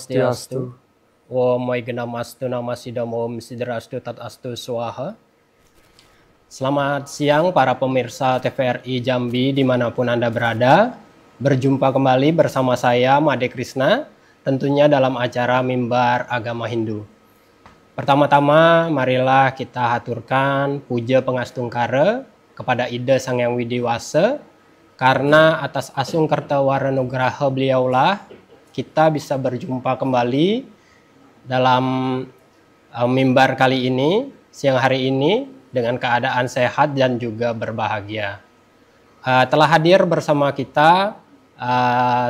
Swastiastu. Swastiastu. Om Genamastu Namasidam Om Sidrastu Tatastu Swaha. Selamat siang para pemirsa TVRI Jambi dimanapun Anda berada. Berjumpa kembali bersama saya Made Krishna, tentunya dalam acara Mimbar Agama Hindu. Pertama-tama marilah kita haturkan puja pengastungkara kepada Ida Sang Hyang Widiwasa, karena atas asung kertawaranagraha beliaulah kita bisa berjumpa kembali dalam mimbar kali ini, siang hari ini, dengan keadaan sehat dan juga berbahagia. Telah hadir bersama kita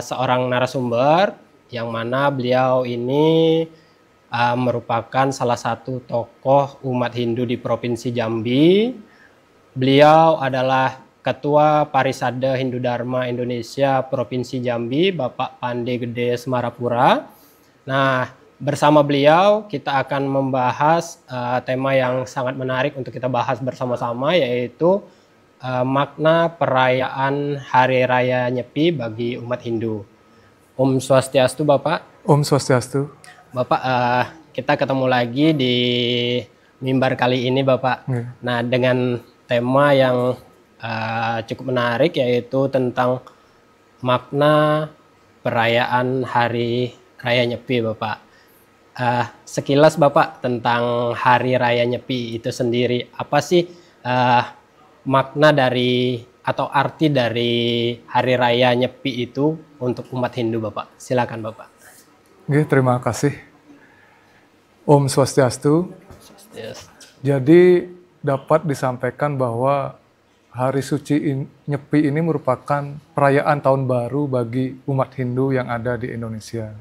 seorang narasumber yang mana beliau ini merupakan salah satu tokoh umat Hindu di Provinsi Jambi. Beliau adalah Ketua Parisada Hindu Dharma Indonesia Provinsi Jambi, Bapak Pande Gede Semarapura. Nah, bersama beliau kita akan membahas tema yang sangat menarik untuk kita bahas bersama-sama, yaitu makna perayaan Hari Raya Nyepi bagi umat Hindu. Om Swastiastu Bapak. Om Swastiastu. Bapak, kita ketemu lagi di mimbar kali ini Bapak. Nah, dengan tema yang cukup menarik, yaitu tentang makna perayaan Hari Raya Nyepi Bapak. Sekilas Bapak tentang Hari Raya Nyepi itu sendiri, apa sih makna dari atau arti dari Hari Raya Nyepi itu untuk umat Hindu Bapak? Silakan Bapak. Oke, terima kasih. Om Swastiastu. Jadi dapat disampaikan bahwa Hari Suci Nyepi ini merupakan perayaan tahun baru bagi umat Hindu yang ada di Indonesia.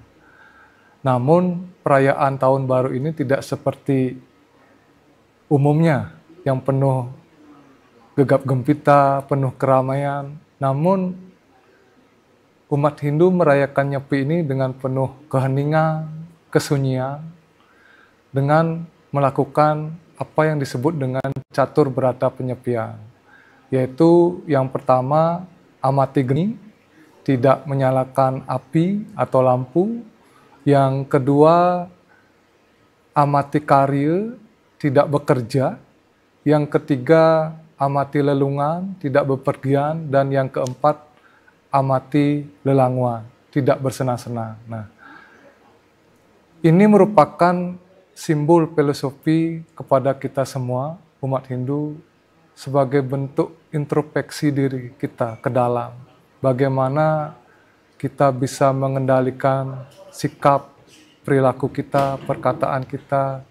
Namun perayaan tahun baru ini tidak seperti umumnya yang penuh gegap gempita, penuh keramaian. Namun umat Hindu merayakan Nyepi ini dengan penuh keheningan, kesunyian, dengan melakukan apa yang disebut dengan catur berata penyepian. Yaitu yang pertama, amati geni, tidak menyalakan api atau lampu. Yang kedua, amati karya, tidak bekerja. Yang ketiga, amati lelungan, tidak bepergian. Dan yang keempat, amati lelanguan, tidak bersenang-senang. Nah, ini merupakan simbol filosofi kepada kita semua, umat Hindu, sebagai bentuk introspeksi diri kita ke dalam. Bagaimana kita bisa mengendalikan sikap, perilaku kita, perkataan kita,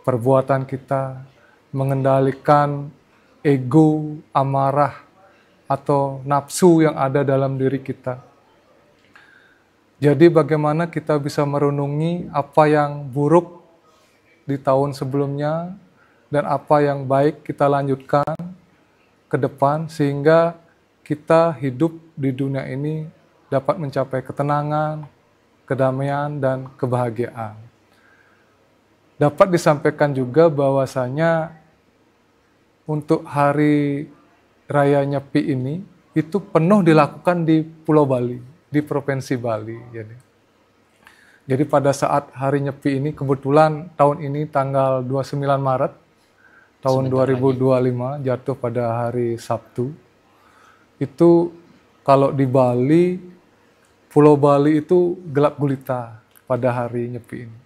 perbuatan kita, mengendalikan ego, amarah, atau nafsu yang ada dalam diri kita. Jadi bagaimana kita bisa merenungi apa yang buruk di tahun sebelumnya, dan apa yang baik kita lanjutkan ke depan, sehingga kita hidup di dunia ini dapat mencapai ketenangan, kedamaian, dan kebahagiaan. Dapat disampaikan juga bahwasanya untuk Hari Raya Nyepi ini itu penuh dilakukan di Pulau Bali, di Provinsi Bali. Jadi pada saat Hari Nyepi ini, kebetulan tahun ini tanggal 29 Maret tahun 2025 jatuh pada hari Sabtu. Itu kalau di Bali, Pulau Bali itu gelap gulita pada hari Nyepi ini.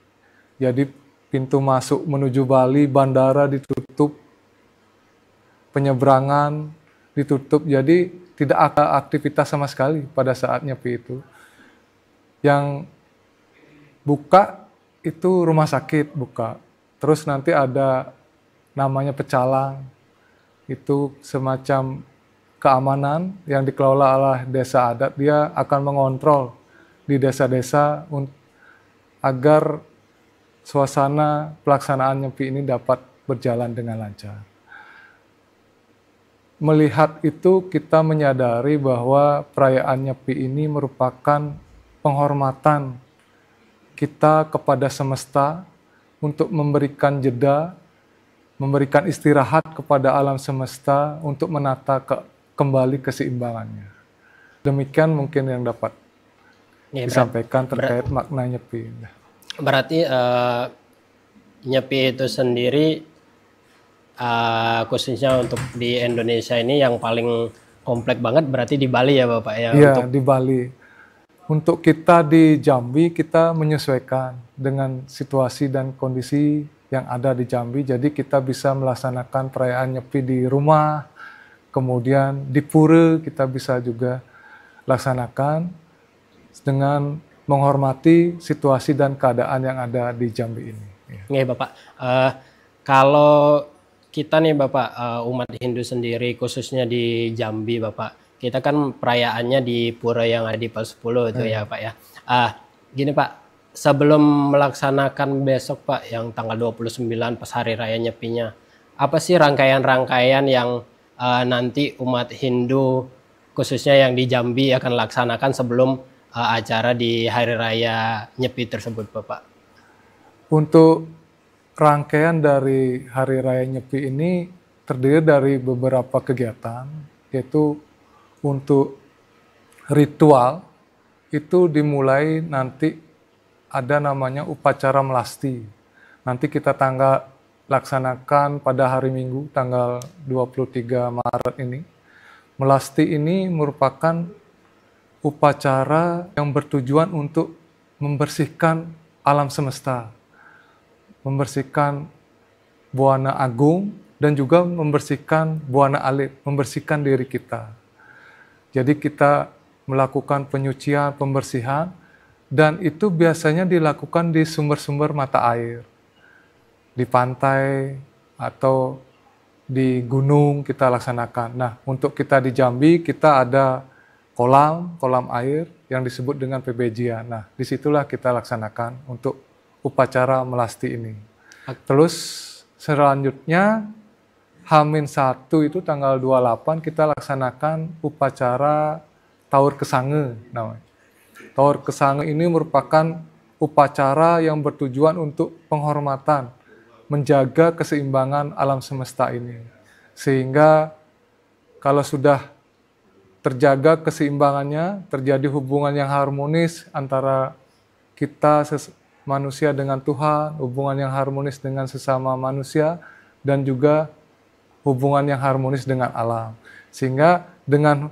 Jadi pintu masuk menuju Bali, bandara ditutup, penyeberangan ditutup, jadi tidak ada aktivitas sama sekali pada saat Nyepi itu. Yang buka itu rumah sakit buka, terus nanti ada namanya pecalang, itu semacam keamanan yang dikelola oleh desa adat. Dia akan mengontrol di desa-desa agar suasana pelaksanaan Nyepi ini dapat berjalan dengan lancar. Melihat itu, kita menyadari bahwa perayaan Nyepi ini merupakan penghormatan kita kepada semesta untuk memberikan jeda, memberikan istirahat kepada alam semesta untuk menata kembali keseimbangannya. Demikian mungkin yang dapat disampaikan terkait makna Nyepi. Berarti Nyepi itu sendiri khususnya untuk di Indonesia ini yang paling kompleks banget berarti di Bali ya Bapak ya? Iya, Untuk di Bali. Untuk kita di Jambi, kita menyesuaikan dengan situasi dan kondisi yang ada di Jambi. Jadi kita bisa melaksanakan perayaan Nyepi di rumah, kemudian di pura kita bisa juga laksanakan dengan menghormati situasi dan keadaan yang ada di Jambi ini. Ya. Nggih Bapak, kalau kita nih Bapak, umat Hindu sendiri khususnya di Jambi Bapak, kita kan perayaannya di pura yang ada di Pal 10 itu ya Pak ya. Gini Pak, sebelum melaksanakan besok Pak yang tanggal 29 pas hari raya Nyepinya, apa sih rangkaian-rangkaian yang nanti umat Hindu khususnya yang di Jambi akan laksanakan sebelum acara di hari raya Nyepi tersebut Bapak? Untuk rangkaian dari Hari Raya Nyepi ini terdiri dari beberapa kegiatan, yaitu untuk ritual itu dimulai nanti ada namanya upacara melasti. Nanti kita laksanakan pada hari Minggu tanggal 23 Maret ini. Melasti ini merupakan upacara yang bertujuan untuk membersihkan alam semesta, membersihkan Buana Agung, dan juga membersihkan Buana Alit, membersihkan diri kita. Jadi kita melakukan penyucian, pembersihan, dan itu biasanya dilakukan di sumber-sumber mata air. Di pantai atau di gunung kita laksanakan. Nah, untuk kita di Jambi, kita ada kolam air yang disebut dengan PBJ. Nah, disitulah kita laksanakan untuk upacara melasti ini. Terus selanjutnya H-1 itu tanggal 28 kita laksanakan upacara Taur Kesange namanya. Taur Kesange ini merupakan upacara yang bertujuan untuk penghormatan, menjaga keseimbangan alam semesta ini. Sehingga kalau sudah terjaga keseimbangannya, terjadi hubungan yang harmonis antara kita manusia dengan Tuhan, hubungan yang harmonis dengan sesama manusia, dan juga hubungan yang harmonis dengan alam. Sehingga dengan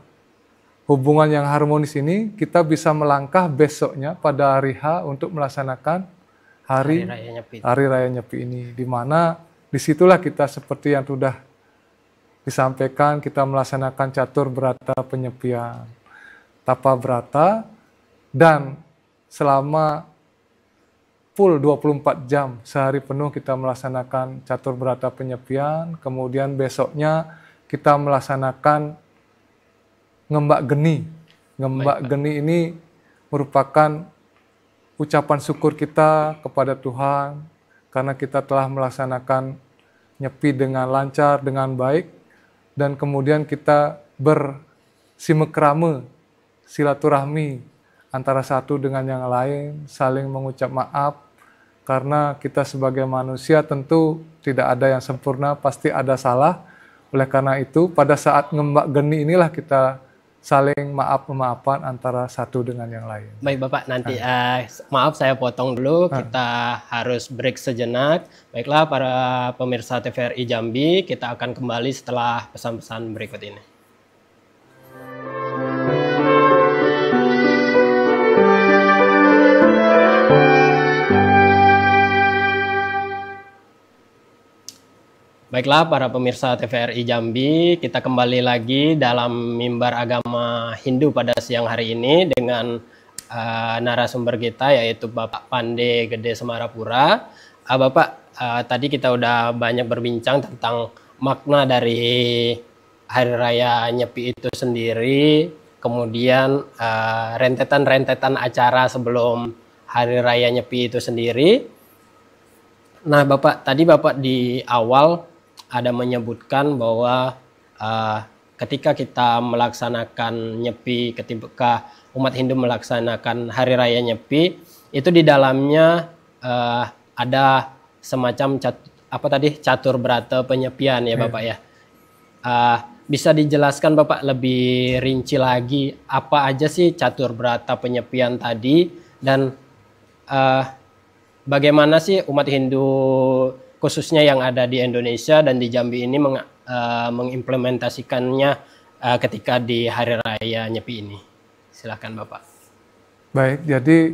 hubungan yang harmonis ini, kita bisa melangkah besoknya pada hari H untuk melaksanakan Hari Raya Nyepi ini. Di mana disitulah kita seperti yang sudah disampaikan, kita melaksanakan catur berata penyepian, tapa berata, dan selama full 24 jam, sehari penuh kita melaksanakan catur berata penyepian, kemudian besoknya kita melaksanakan ngembak geni. Ngembak geni ini merupakan ucapan syukur kita kepada Tuhan, karena kita telah melaksanakan Nyepi dengan lancar, dengan baik, dan kemudian kita bersimekrame, silaturahmi antara satu dengan yang lain, saling mengucap maaf, karena kita sebagai manusia tentu tidak ada yang sempurna, pasti ada salah. Oleh karena itu, pada saat ngembak geni inilah kita saling maaf-memaafan antara satu dengan yang lain. Baik Bapak, nanti maaf saya potong dulu, kita harus break sejenak. Baiklah para pemirsa TVRI Jambi, kita akan kembali setelah pesan-pesan berikut ini. Baiklah para pemirsa TVRI Jambi, kita kembali lagi dalam mimbar agama Hindu pada siang hari ini dengan narasumber kita yaitu Bapak Pande Gede Semarapura. Bapak, tadi kita udah banyak berbincang tentang makna dari Hari Raya Nyepi itu sendiri, kemudian rentetan-rentetan acara sebelum Hari Raya Nyepi itu sendiri. Nah Bapak, tadi Bapak di awal ada menyebutkan bahwa ketika kita melaksanakan Nyepi, ketika umat Hindu melaksanakan Hari Raya Nyepi, itu di dalamnya ada semacam catur berata penyepian ya Bapak ya. Bisa dijelaskan Bapak lebih rinci lagi apa aja sih catur berata penyepian tadi, dan bagaimana sih umat Hindu khususnya yang ada di Indonesia dan di Jambi ini mengimplementasikannya ketika di Hari Raya Nyepi ini? Silakan Bapak. Baik, jadi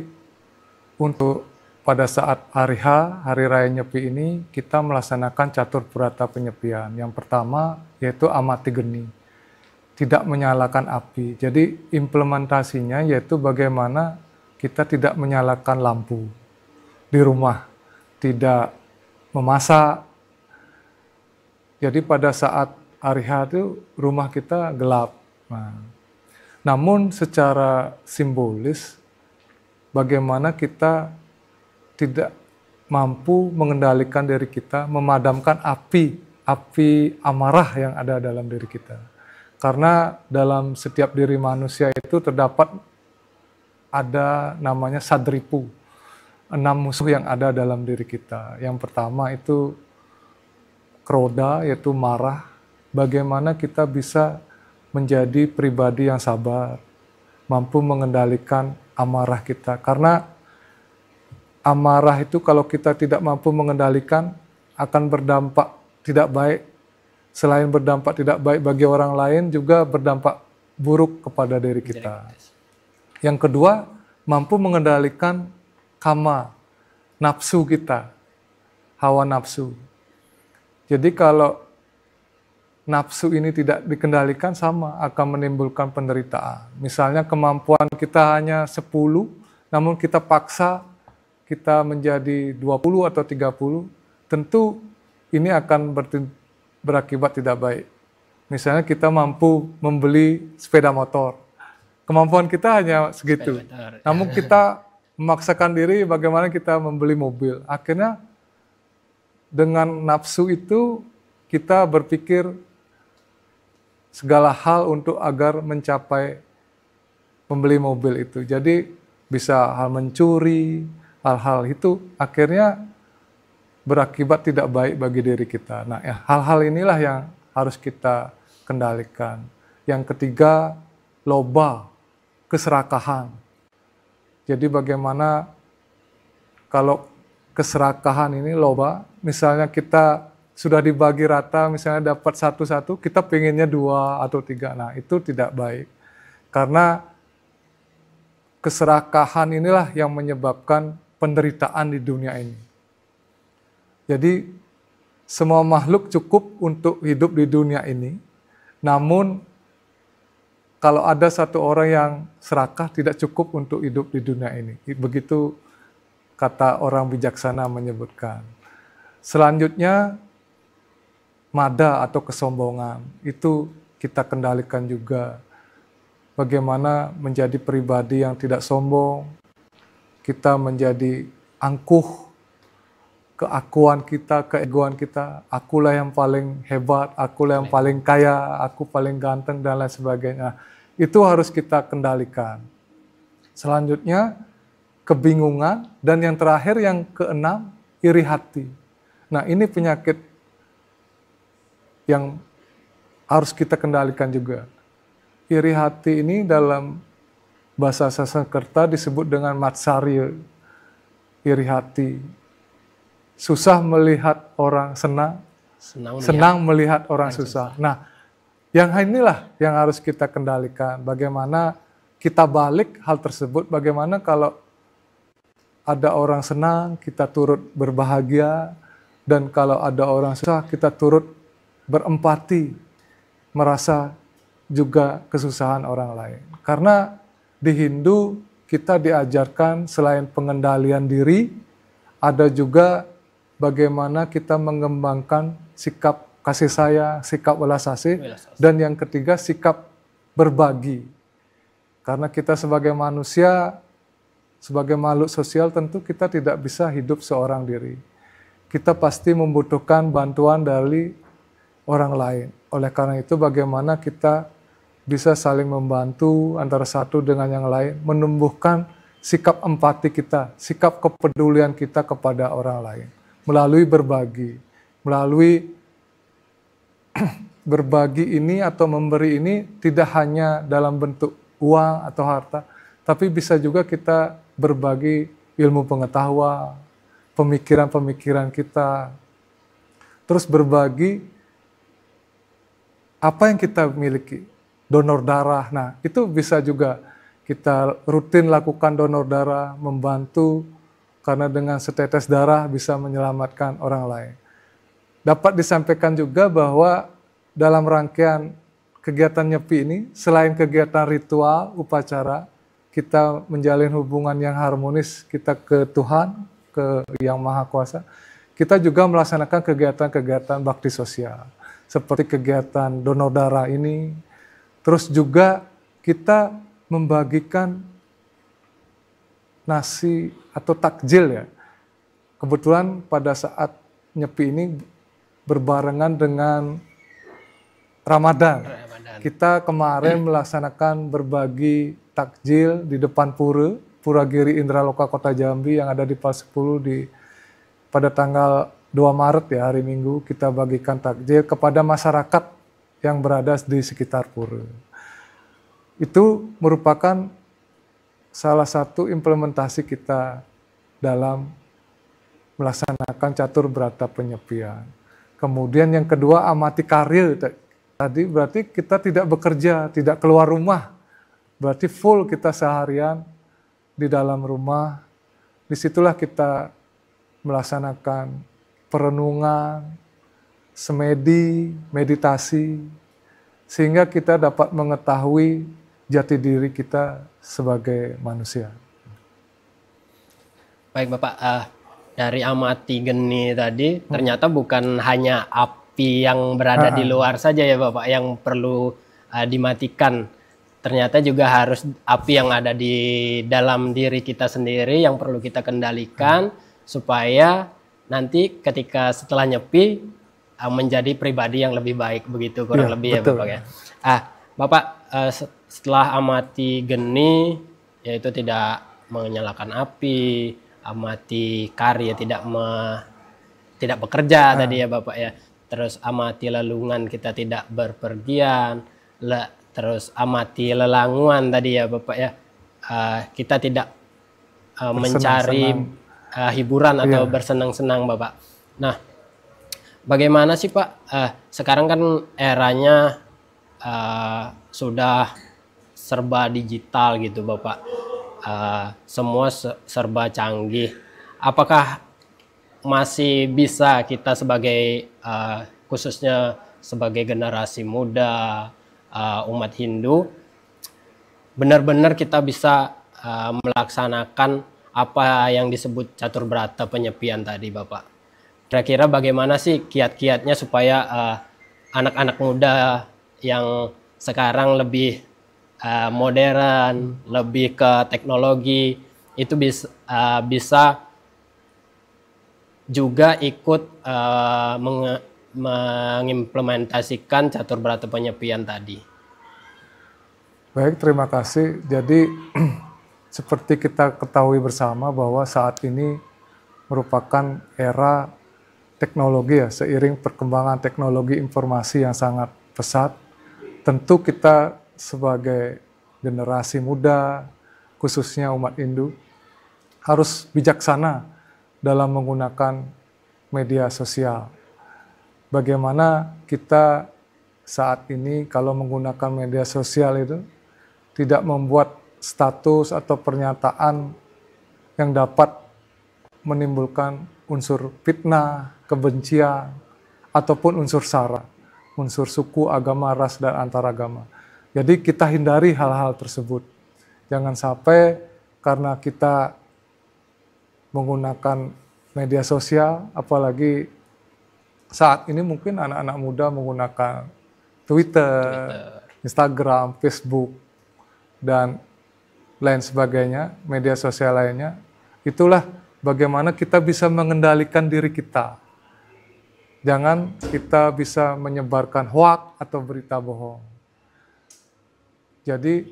untuk pada saat hari H, Hari Raya Nyepi ini, kita melaksanakan catur purata penyepian. Yang pertama yaitu amati geni, tidak menyalakan api. Jadi implementasinya yaitu bagaimana kita tidak menyalakan lampu di rumah, tidak memasak. Jadi pada saat hari H itu rumah kita gelap. Namun secara simbolis, bagaimana kita tidak mampu mengendalikan diri kita, memadamkan api amarah yang ada dalam diri kita. Karena dalam setiap diri manusia itu terdapat ada namanya sadripu, 6 musuh yang ada dalam diri kita. Yang pertama itu kroda, yaitu marah. Bagaimana kita bisa menjadi pribadi yang sabar, mampu mengendalikan amarah kita. Karena amarah itu kalau kita tidak mampu mengendalikan akan berdampak tidak baik. Selain berdampak tidak baik bagi orang lain, juga berdampak buruk kepada diri kita. Yang kedua, mampu mengendalikan kama, nafsu kita, hawa nafsu. Jadi kalau nafsu ini tidak dikendalikan, sama akan menimbulkan penderitaan. Misalnya kemampuan kita hanya 10, namun kita paksa kita menjadi 20 atau 30, tentu ini akan berakibat tidak baik. Misalnya kita mampu membeli sepeda motor, kemampuan kita hanya segitu. Namun kita memaksakan diri bagaimana kita membeli mobil. Akhirnya dengan nafsu itu kita berpikir segala hal untuk agar mencapai membeli mobil itu. Jadi bisa hal mencuri, hal-hal itu akhirnya berakibat tidak baik bagi diri kita. Nah, ya, hal-hal inilah yang harus kita kendalikan. Yang ketiga, loba, keserakahan. Jadi bagaimana kalau keserakahan ini loba, misalnya kita sudah dibagi rata, misalnya dapat satu-satu, kita pengennya 2 atau 3. Nah, itu tidak baik. Karena keserakahan inilah yang menyebabkan penderitaan di dunia ini. Jadi semua makhluk cukup untuk hidup di dunia ini, namun kalau ada satu orang yang serakah tidak cukup untuk hidup di dunia ini. Begitu kata orang bijaksana menyebutkan. Selanjutnya, mada atau kesombongan, itu kita kendalikan juga. Bagaimana menjadi pribadi yang tidak sombong, kita menjadi angkuh, keakuan kita, keegoan kita, akulah yang paling hebat, akulah yang paling kaya, aku paling ganteng, dan lain sebagainya. Itu harus kita kendalikan. Selanjutnya, kebingungan, dan yang terakhir, yang keenam, iri hati. Nah, ini penyakit yang harus kita kendalikan juga. Iri hati ini dalam bahasa Sanskerta disebut dengan matsarya, iri hati. Susah melihat orang senang, senang melihat orang susah. Nah, yang inilah yang harus kita kendalikan. Bagaimana kita balik hal tersebut, bagaimana kalau ada orang senang, kita turut berbahagia, dan kalau ada orang susah, kita turut berempati, merasa juga kesusahan orang lain. Karena di Hindu kita diajarkan selain pengendalian diri, ada juga bagaimana kita mengembangkan sikap kasih sayang, sikap welas asih, dan yang ketiga sikap berbagi. Karena kita sebagai manusia, sebagai makhluk sosial, tentu kita tidak bisa hidup seorang diri. Kita pasti membutuhkan bantuan dari orang lain. Oleh karena itu bagaimana kita bisa saling membantu antara satu dengan yang lain, menumbuhkan sikap empati kita, sikap kepedulian kita kepada orang lain. Melalui berbagi, melalui berbagi ini atau memberi ini tidak hanya dalam bentuk uang atau harta, tapi bisa juga kita berbagi ilmu pengetahuan, pemikiran-pemikiran kita, terus berbagi apa yang kita miliki, donor darah. Nah, itu bisa juga kita rutin lakukan donor darah, membantu, karena dengan setetes darah bisa menyelamatkan orang lain. Dapat disampaikan juga bahwa dalam rangkaian kegiatan nyepi ini, selain kegiatan ritual, upacara, kita menjalin hubungan yang harmonis kita ke Tuhan, ke Yang Maha Kuasa, kita juga melaksanakan kegiatan-kegiatan bakti sosial, seperti kegiatan donor darah ini. Terus juga kita membagikan nasi atau takjil ya. Kebetulan pada saat nyepi ini berbarengan dengan Ramadan. Kita kemarin melaksanakan berbagi takjil di depan Pura Giri Indraloka Kota Jambi yang ada di Pal 10 pada tanggal 2 Maret ya, hari Minggu, kita bagikan takjil kepada masyarakat yang berada di sekitar pura. Itu merupakan salah satu implementasi kita dalam melaksanakan catur berata penyepian. Kemudian yang kedua, amati karya. Tadi berarti kita tidak bekerja, tidak keluar rumah. Berarti full kita seharian di dalam rumah. Disitulah kita melaksanakan perenungan, semedi, meditasi, sehingga kita dapat mengetahui jati diri kita sebagai manusia. Baik Bapak, dari amati geni tadi, ternyata bukan hanya api yang berada di luar saja ya Bapak yang perlu dimatikan. Ternyata juga harus api yang ada di dalam diri kita sendiri yang perlu kita kendalikan supaya nanti ketika setelah nyepi menjadi pribadi yang lebih baik, begitu kurang lebih betul. Ya Bapak ya. Bapak setelah amati geni, yaitu tidak menyalakan api, amati karya, tidak bekerja tadi ya Bapak ya. Terus amati lelungan, kita tidak berpergian. Terus amati lelanguan tadi ya Bapak ya. Kita tidak mencari hiburan atau bersenang-senang Bapak. Nah, bagaimana sih Pak? Sekarang kan eranya sudah serba digital gitu Bapak. Semua serba canggih. Apakah masih bisa kita sebagai khususnya sebagai generasi muda, umat Hindu, benar-benar kita bisa melaksanakan apa yang disebut catur berata penyepian tadi Bapak? Kira-kira bagaimana sih kiat-kiatnya supaya anak-anak muda yang sekarang lebih modern, lebih ke teknologi, itu bisa juga ikut mengimplementasikan catur berata penyepian tadi. Baik, terima kasih. Jadi seperti kita ketahui bersama bahwa saat ini merupakan era teknologi ya, seiring perkembangan teknologi informasi yang sangat pesat. Tentu kita sebagai generasi muda, khususnya umat Hindu, harus bijaksana dalam menggunakan media sosial. Bagaimana kita saat ini kalau menggunakan media sosial itu tidak membuat status atau pernyataan yang dapat menimbulkan unsur fitnah, kebencian, ataupun unsur sara, unsur suku, agama, ras, dan antaragama. Jadi kita hindari hal-hal tersebut. Jangan sampai karena kita menggunakan media sosial, apalagi saat ini mungkin anak-anak muda menggunakan Twitter, Instagram, Facebook, dan lain sebagainya, media sosial lainnya. Itulah bagaimana kita bisa mengendalikan diri kita. Jangan kita bisa menyebarkan hoak atau berita bohong. Jadi,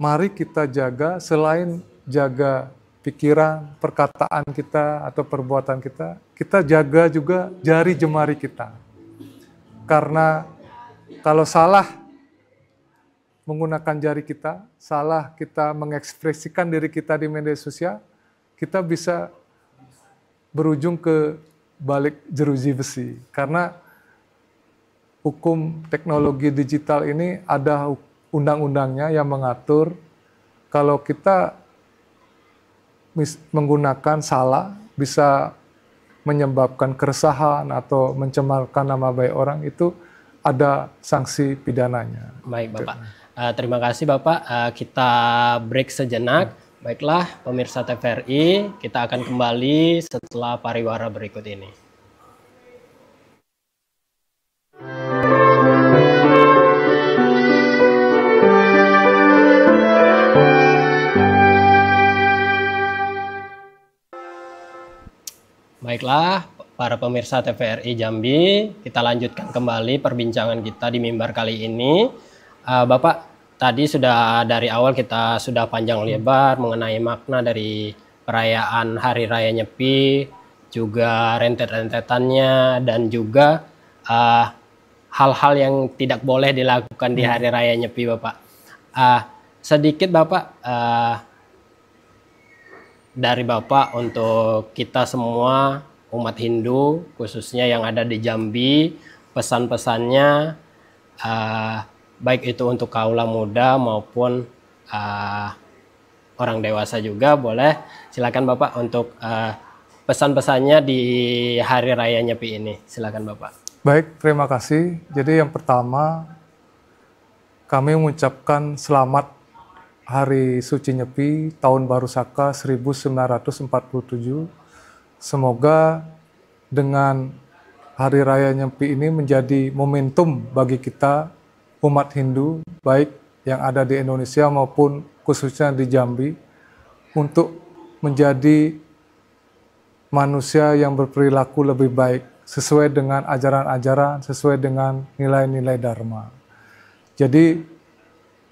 mari kita jaga, selain jaga pikiran, perkataan kita, atau perbuatan kita, kita jaga juga jari jemari kita. Karena kalau salah menggunakan jari kita, salah kita mengekspresikan diri kita di media sosial, kita bisa berujung ke balik jeruji besi. Karena hukum teknologi digital ini ada undang-undangnya yang mengatur kalau kita menggunakan salah bisa menyebabkan keresahan atau mencemarkan nama baik orang, itu ada sanksi pidananya. Baik Bapak, terima kasih Bapak. Kita break sejenak. Baiklah pemirsa TVRI, kita akan kembali setelah pariwara berikut ini. Baiklah, para pemirsa TVRI Jambi, kita lanjutkan kembali perbincangan kita di mimbar kali ini. Bapak, tadi sudah dari awal kita sudah panjang lebar mengenai makna dari perayaan Hari Raya Nyepi, juga rentet-rentetannya, dan juga hal-hal yang tidak boleh dilakukan di Hari Raya Nyepi, Bapak. Sedikit Bapak, dari Bapak untuk kita semua umat Hindu khususnya yang ada di Jambi, pesan-pesannya baik itu untuk kaula muda maupun orang dewasa juga boleh. Silakan Bapak untuk pesan-pesannya di Hari Raya Nyepi ini. Silakan Bapak. Baik, terima kasih. Jadi yang pertama kami mengucapkan selamat Hari Suci Nyepi Tahun Baru Saka 1947. Semoga dengan Hari Raya Nyepi ini menjadi momentum bagi kita umat Hindu, baik yang ada di Indonesia maupun khususnya di Jambi, untuk menjadi manusia yang berperilaku lebih baik, sesuai dengan ajaran-ajaran, sesuai dengan nilai-nilai Dharma. Jadi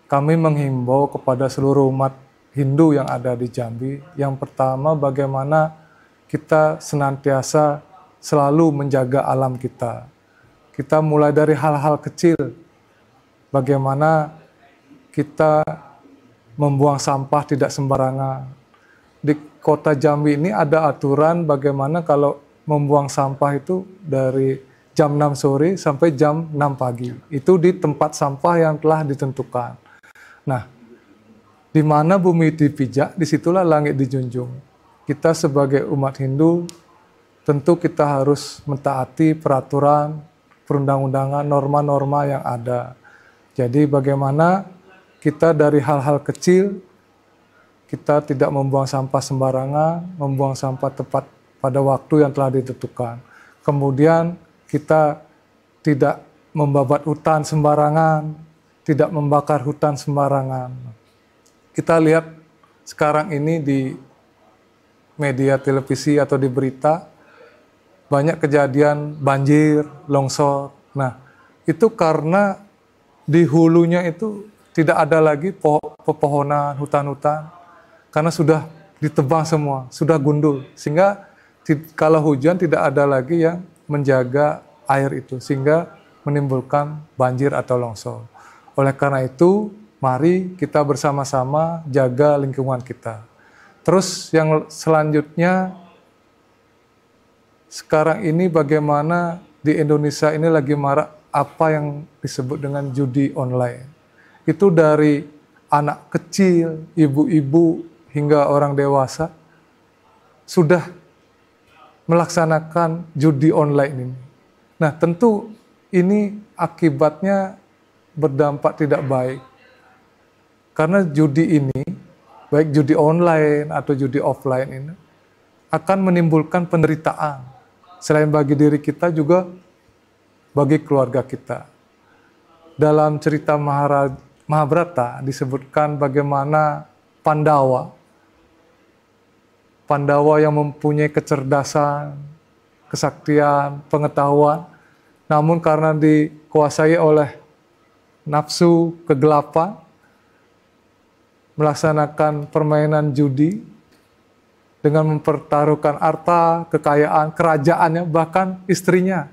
kami menghimbau kepada seluruh umat Hindu yang ada di Jambi, yang pertama bagaimana kita senantiasa selalu menjaga alam kita. Kita mulai dari hal-hal kecil, bagaimana kita membuang sampah tidak sembarangan. Di kota Jambi ini ada aturan bagaimana kalau membuang sampah itu dari jam 6 sore sampai jam 6 pagi. Itu di tempat sampah yang telah ditentukan. Nah, di mana bumi dipijak, disitulah langit dijunjung. Kita sebagai umat Hindu, tentu kita harus mentaati peraturan, perundang-undangan, norma-norma yang ada. Jadi bagaimana kita dari hal-hal kecil, kita tidak membuang sampah sembarangan, membuang sampah tepat pada waktu yang telah ditentukan. Kemudian kita tidak membabat hutan sembarangan, tidak membakar hutan sembarangan. Kita lihat sekarang ini di media televisi atau di berita, banyak kejadian banjir, longsor. Nah, itu karena di hulunya itu tidak ada lagi pepohonan, hutan-hutan, karena sudah ditebang semua, sudah gundul. Sehingga kalau hujan tidak ada lagi yang menjaga air itu, sehingga menimbulkan banjir atau longsor. Oleh karena itu, mari kita bersama-sama jaga lingkungan kita. Terus yang selanjutnya, sekarang ini bagaimana di Indonesia ini lagi marak apa yang disebut dengan judi online. Itu dari anak kecil, ibu-ibu, hingga orang dewasa sudah melaksanakan judi online ini. Nah, tentu ini akibatnya berdampak tidak baik. Karena judi ini, baik judi online atau judi offline ini, akan menimbulkan penderitaan. Selain bagi diri kita, juga bagi keluarga kita. Dalam cerita Mahabharata disebutkan bagaimana Pandawa yang mempunyai kecerdasan, kesaktian, pengetahuan, namun karena dikuasai oleh nafsu kegelapan, melaksanakan permainan judi dengan mempertaruhkan harta, kekayaan, kerajaannya, bahkan istrinya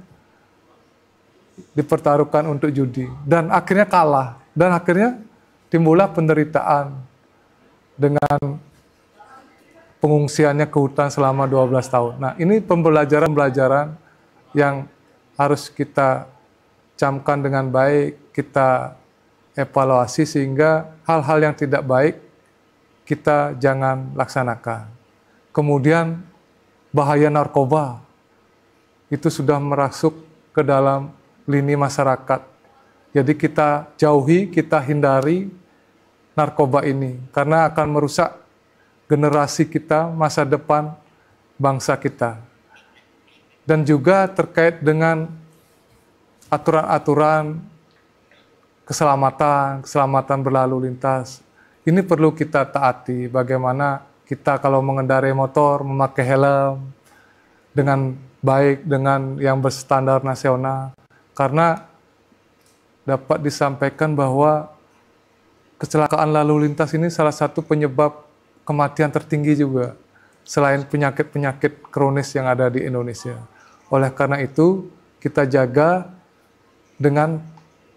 dipertaruhkan untuk judi. Dan akhirnya kalah. Dan akhirnya timbullah penderitaan dengan pengungsiannya ke hutan selama 12 tahun. Nah, ini pembelajaran yang harus kita camkan dengan baik, kita evaluasi sehingga hal-hal yang tidak baik kita jangan laksanakan. Kemudian bahaya narkoba itu sudah merasuk ke dalam lini masyarakat. Jadi kita jauhi, kita hindari narkoba ini karena akan merusak generasi kita, masa depan bangsa kita. Dan juga terkait dengan aturan-aturan keselamatan berlalu lintas. Ini perlu kita taati, bagaimana kita kalau mengendarai motor memakai helm dengan baik, dengan yang berstandar nasional. Karena dapat disampaikan bahwa kecelakaan lalu lintas ini salah satu penyebab kematian tertinggi juga, selain penyakit-penyakit kronis yang ada di Indonesia. Oleh karena itu, kita jaga dengan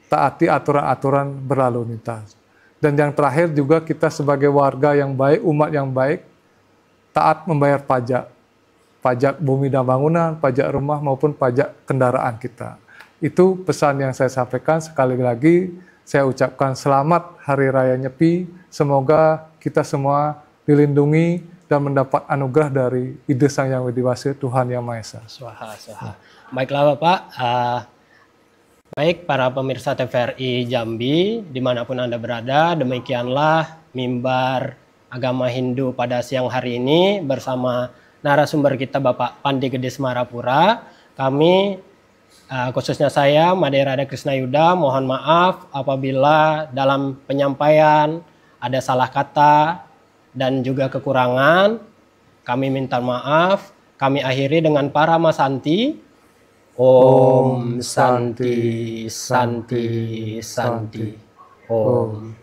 taati aturan-aturan berlalu lintas. Dan yang terakhir juga kita sebagai warga yang baik, umat yang baik, taat membayar pajak. Pajak bumi dan bangunan, pajak rumah maupun pajak kendaraan kita. Itu pesan yang saya sampaikan. Sekali lagi saya ucapkan selamat Hari Raya Nyepi. Semoga kita semua dilindungi dan mendapat anugerah dari Ide Sang Yang Widi Wasi, Tuhan Yang Maha Esa. Swaha. Baiklah Bapak, baik para pemirsa TVRI Jambi, dimanapun Anda berada, demikianlah mimbar agama Hindu pada siang hari ini bersama narasumber kita Bapak Pandi Gede Semarapura. Kami, khususnya saya, Made Rada Krishna Yuda, mohon maaf apabila dalam penyampaian ada salah kata dan juga kekurangan. Kami minta maaf. Kami akhiri dengan Paramasanti. Om Santi Santi Santi. Om.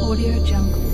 Audio Jungle.